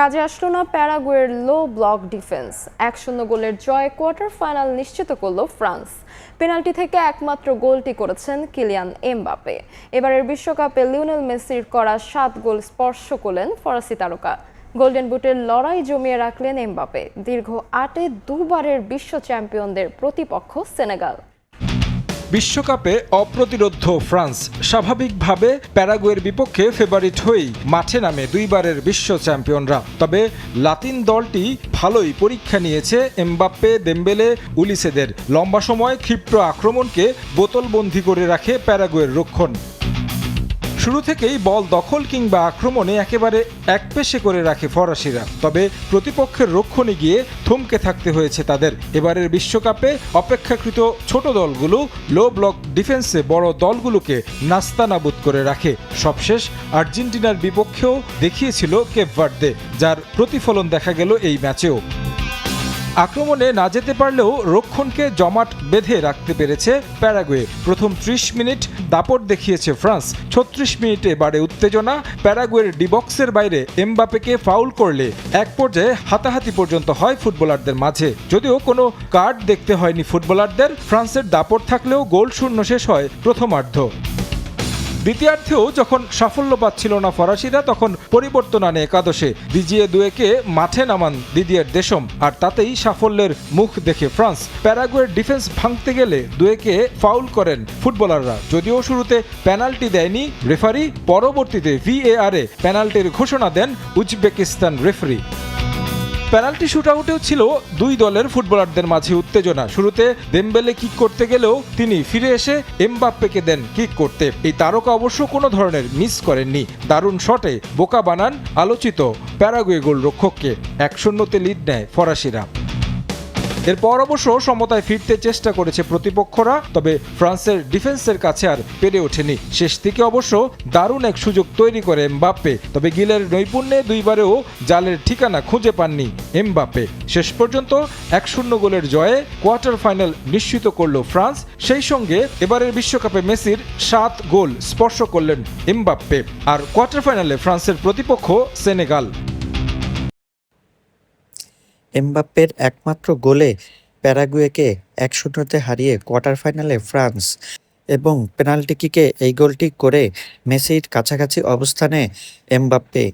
কাজে আসলো না প্যারাগুয়ের লো ব্লক ডিফেন্স। 1-0 গোলের জয়ে কোয়ার্টার ফাইনাল নিশ্চিত করল ফ্রান্স। পেনাল্টি থেকে একমাত্র গোলটি করেছেন কিলিয়ান এমবাপে। এবারের বিশ্বকাপে লিওনেল মেসির করা 7 গোল স্পর্শ করলেন ফরাসি তারকা। গোল্ডেন বুটের লড়াই জমিয়ে রাখলেন এমবাপে। দীর্ঘ 8-এ দুবারের বিশ্ব চ্যাম্পিয়নদের প্রতিপক্ষ সেনেগাল। বিশ্বকাপে অপ্রতিরোধ্য ফ্রান্স স্বাভাবিকভাবে প্যারাগুয়ের বিপক্ষে ফেভারিট হয়েই মাঠে নামে দুইবারের বিশ্ব চ্যাম্পিয়নরা। তবে লাতিন দলটি ভালোই পরীক্ষা নিয়েছে এমবাপ্পে, দেম্বেলে, উলিসেদের। লম্বা সময় ক্ষিপ্র আক্রমণকে বোতলবন্দি করে রাখে প্যারাগুয়ের রক্ষণ। শুরু থেকেই বল দখল কিংবা আক্রমণে একেবারে একপেশে করে রাখে ফরাসিরা। তবে প্রতিপক্ষের রক্ষণে গিয়ে থমকে থাকতে হয়েছে তাদের। এবারের বিশ্বকাপে অপেক্ষাকৃত ছোট দলগুলো লো ব্লক ডিফেন্সে বড় দলগুলোকে নাস্তানাবুদ করে রাখে। সবশেষ আর্জেন্টিনার বিপক্ষেও দেখিয়েছিল কেপ ভার্দে, যার প্রতিফলন দেখা গেল এই ম্যাচেও। আক্রমণে না যেতে পারলেও রক্ষণকে জমাট বেঁধে রাখতে পেরেছে প্যারাগুয়ে। প্রথম 30 মিনিট দাপট দেখিয়েছে ফ্রান্স। 36 মিনিটে বাড়ে উত্তেজনা। প্যারাগুয়ের ডিবক্সের বাইরে এমবাপেকে ফাউল করলে এক পর্যায়ে হাতাহাতি পর্যন্ত হয় ফুটবলারদের মাঝে। যদিও কোনো কার্ড দেখতে হয়নি ফুটবলারদের। ফ্রান্সের দাপট থাকলেও গোল শূন্য শেষ হয় প্রথমার্ধ। দ্বিতীয়ার্ধেও যখন সাফল্য পাচ্ছিল না ফরাসিরা, তখন পরিবর্তন আনে একাদশে। দিজিয়ে দুয়েকে মাঠে নামান দিদিয়ের দেশম, আর তাতেই সাফল্যের মুখ দেখে ফ্রান্স। প্যারাগুয়ের ডিফেন্স ভাঙতে গেলে দুয়েকে ফাউল করেন ফুটবলাররা। যদিও শুরুতে পেনাল্টি দেয়নি রেফারি, পরবর্তীতে ভিএআরে পেনাল্টির ঘোষণা দেন উজবেকিস্তান রেফারি। পেনাল্টি শুটআউটেও ছিল দুই দলের ফুটবলারদের মাঝে উত্তেজনা। শুরুতে দেম্বেলে কিক করতে গেলেও তিনি ফিরে এসে এমবাপ্পেকে দেন কিক করতে। এই তারকা অবশ্য কোনো ধরনের মিস করেননি। দারুণ শটে বোকা বানান আলোচিত প্যারাগুয়ে গোলরক্ষককে। 1-0 লিড নেয় ফরাসিরা। এরপর অবশ্য সমতায় ফিরতে চেষ্টা করেছে প্রতিপক্ষরা, তবে ফ্রান্সের ডিফেন্সের কাছে আর পেরে ওঠেনি। শেষ দিকে অবশ্য দারুণ এক সুযোগ তৈরি করে এমবাপ্পে, তবে গিলের নৈপুণ্যে দুইবারেও জালের ঠিকানা খুঁজে পাননি এমবাপ্পে। শেষ পর্যন্ত 1-0 গোলের জয়ে কোয়ার্টার ফাইনাল নিশ্চিত করল ফ্রান্স। সেই সঙ্গে এবারের বিশ্বকাপে মেসির 7 গোল স্পর্শ করলেন এমবাপ্পে। আর কোয়ার্টার ফাইনালে ফ্রান্সের প্রতিপক্ষ সেনেগাল। এমবাপ্পের একমাত্র গোলে প্যারাগুয়েকে 1-0 হারিয়ে কোয়ার্টার ফাইনালে ফ্রান্স, এবং পেনাল্টি কিকে এই গোলটি করে মেসির কাছাকাছি অবস্থানে এমবাপ্পে।